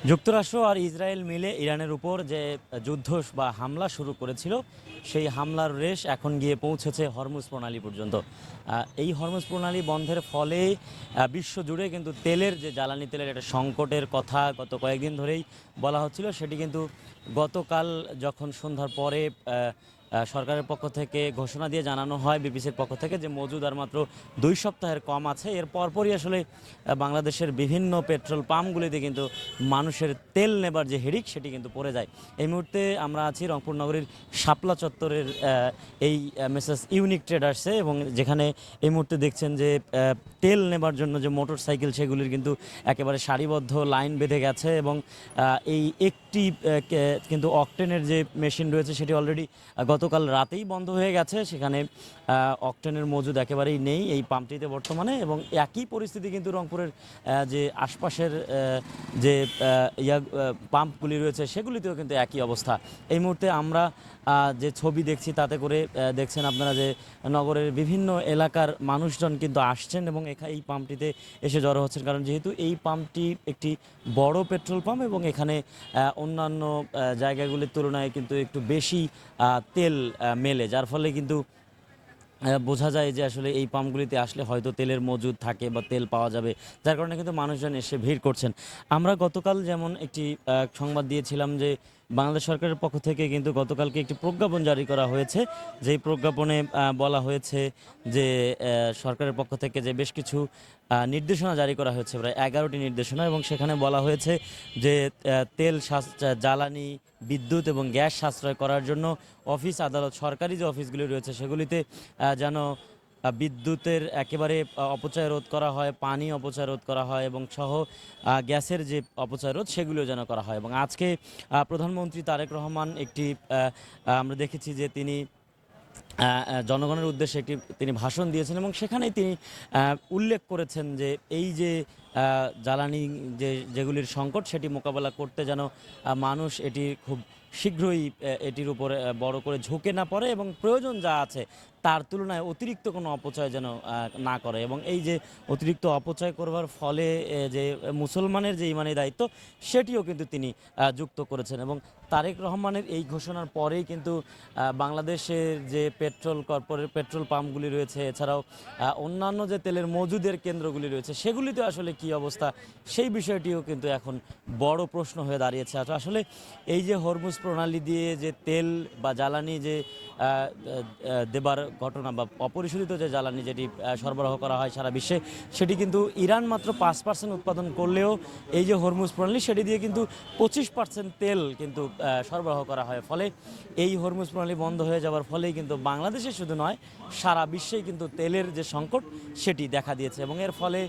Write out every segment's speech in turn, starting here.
যুক্তরাষ্ট্র আর ইসরায়েল মিলে ইরানের উপর যে যুদ্ধ বা হামলা শুরু করেছিল, সেই হামলার রেশ এখন গিয়ে পৌঁছেছে হরমুজ প্রণালী পর্যন্ত। এই হরমুজ প্রণালী বন্ধের ফলে বিশ্বজুড়ে কিন্তু তেলের যে জ্বালানি তেলের একটা সংকটের কথা গত কয়েকদিন ধরেই বলা হচ্ছিল, সেটি কিন্তু গতকাল যখন সন্ধ্যার পরে সরকারের পক্ষ থেকে ঘোষণা দিয়ে জানানো হয়, বিবিসির পক্ষ থেকে, যে মজুদ আর মাত্র 2 সপ্তাহের কম আছে, এর পরপরই আসলে বাংলাদেশের বিভিন্ন পেট্রোল পাম্পগুলিতে কিন্তু মানুষের তেল নেবার যে হিড়িক সেটি কিন্তু পড়ে যায়। এই মুহূর্তে আমরা আছি রংপুর নগরীর শাপলা চত্বরের এই মেসেস ইউনিক ট্রেডার্সে, এবং যেখানে এই মুহূর্তে দেখছেন যে তেল নেবার জন্য যে মোটর সাইকেল সেগুলির কিন্তু একেবারে সারিবদ্ধ লাইন বেঁধে গেছে, এবং এই একটি কিন্তু অকটেনের যে মেশিন রয়েছে সেটি অলরেডি গতকাল রাতেই বন্ধ হয়ে গেছে। সেখানে অকটেনের মজুদ একেবারেই নেই এই পাম্পটিতে বর্তমানে, এবং একই পরিস্থিতি কিন্তু রংপুরের যে আশপাশের যে পাম্পগুলি রয়েছে সেগুলিতেও কিন্তু একই অবস্থা। এই মুহূর্তে আমরা যে ছবি দেখছি তাতে করে দেখছেন আপনারা যে নগরের বিভিন্ন এলাকার মানুষজন কিন্তু আসছেন এবং এই পাম্পটিতে এসে জড়ো হচ্ছেন, কারণ যেহেতু এই পাম্পটি একটি বড় পেট্রোল পাম্প এবং এখানে অন্যান্য জায়গাগুলির তুলনায় কিন্তু একটু বেশি তেল মেলে, যার ফলে কিন্তু বোঝা যায় যে আসলে এই পাম্পগুলিতে আসলে হয়তো তেলের মজুদ থাকে বা তেল পাওয়া যাবে, যার কারণে কিন্তু মানুষজন এসে ভিড় করছেন। আমরা গতকাল যেমন একটি সংবাদ দিয়েছিলাম যে বাংলাদেশ সরকারের পক্ষ থেকে কিন্তু গতকালকে একটি প্রজ্ঞাপন জারি করা হয়েছে, যেই প্রজ্ঞাপনে বলা হয়েছে যে সরকারের পক্ষ থেকে যে বেশ কিছু নির্দেশনা জারি করা হয়েছে, প্রায় 11টি নির্দেশনা, এবং সেখানে বলা হয়েছে যে তেল জ্বালানি, বিদ্যুৎ এবং গ্যাস সাশ্রয় করার জন্য অফিস আদালত, সরকারি যে অফিসগুলি রয়েছে সেগুলিতে যেন বিদ্যুতের একেবারে অপচয় রোধ করা হয়, পানি অপচয় রোধ করা হয়, এবং সহ গ্যাসের যে অপচয় রোধ সেগুলিও যেন করা হয়। এবং আজকে প্রধানমন্ত্রী তারেক রহমান একটি আমরা দেখেছি যে তিনি জনগণের উদ্দেশ্যে তিনি ভাষণ দিয়েছেন, এবং সেখানেই তিনি উল্লেখ করেছেন যে এই যে জ্বালানি যেগুলির সংকট সেটি মোকাবেলা করতে যেন মানুষ এটি খুব শীঘ্রই এটির উপরে বড় করে ঝুঁকে না পড়ে, এবং প্রয়োজন যা আছে তার তুলনায় অতিরিক্ত কোনো অপচয় যেন না করে। এবং এই যে অতিরিক্ত অপচয় করবার ফলে যে মুসলমানের যে ইমানি দায়িত্ব সেটিও কিন্তু তিনি যুক্ত করেছেন। এবং তারেক রহমানের এই ঘোষণার পরেই কিন্তু বাংলাদেশের যে পেট্রোল পাম্পগুলি রয়েছে, এছাড়াও অন্যান্য যে তেলের মজুদের কেন্দ্রগুলি রয়েছে সেগুলিতে আসলে কি অবস্থা, সেই বিষয়টিও কিন্তু এখন বড় প্রশ্ন হয়ে দাঁড়িয়েছে। আসলে এই যে হরমুজ প্রণালী দিয়ে যে তেল বা জ্বালানি যে দেবার ঘটনা, বা অপরিশোধিত যে জ্বালানি যেটি সরবরাহ করা হয় সারা বিশ্বে, সেটি কিন্তু ইরান মাত্র 5% উৎপাদন করলেও এই যে হরমুজ প্রণালী সেটি দিয়ে কিন্তু 25% তেল কিন্তু সরবরাহ করা হয়। ফলে এই হরমুজ প্রণালী বন্ধ হয়ে যাওয়ার ফলেই কিন্তু বাংলাদেশে শুধু নয়, সারা বিশ্বেই কিন্তু তেলের যে সংকট সেটি দেখা দিয়েছে, এবং এর ফলে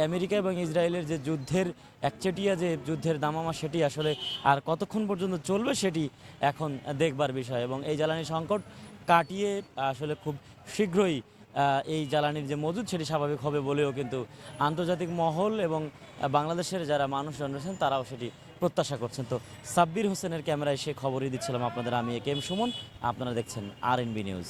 আমেরিকা এবং ইসরায়েলের যে যুদ্ধের একচেটিয়া যে যুদ্ধের দামামা সেটি আসলে আর কতক্ষণ পর্যন্ত চলবে সেটি এখন দেখবার বিষয়। এবং এই জ্বালানি সংকট কাটিয়ে আসলে খুব শীঘ্রই এই জ্বালানির যে মজুদ সেটি স্বাভাবিক হবে বলেও কিন্তু আন্তর্জাতিক মহল এবং বাংলাদেশের যারা মানুষজন রয়েছেন তারাও সেটি প্রত্যাশা করছেন। তো সাব্বির হোসেনের ক্যামেরায় সে খবরই দিচ্ছিলাম আপনাদের আমি, এ কে এম সুমন। আপনারা দেখছেন RNB নিউজ।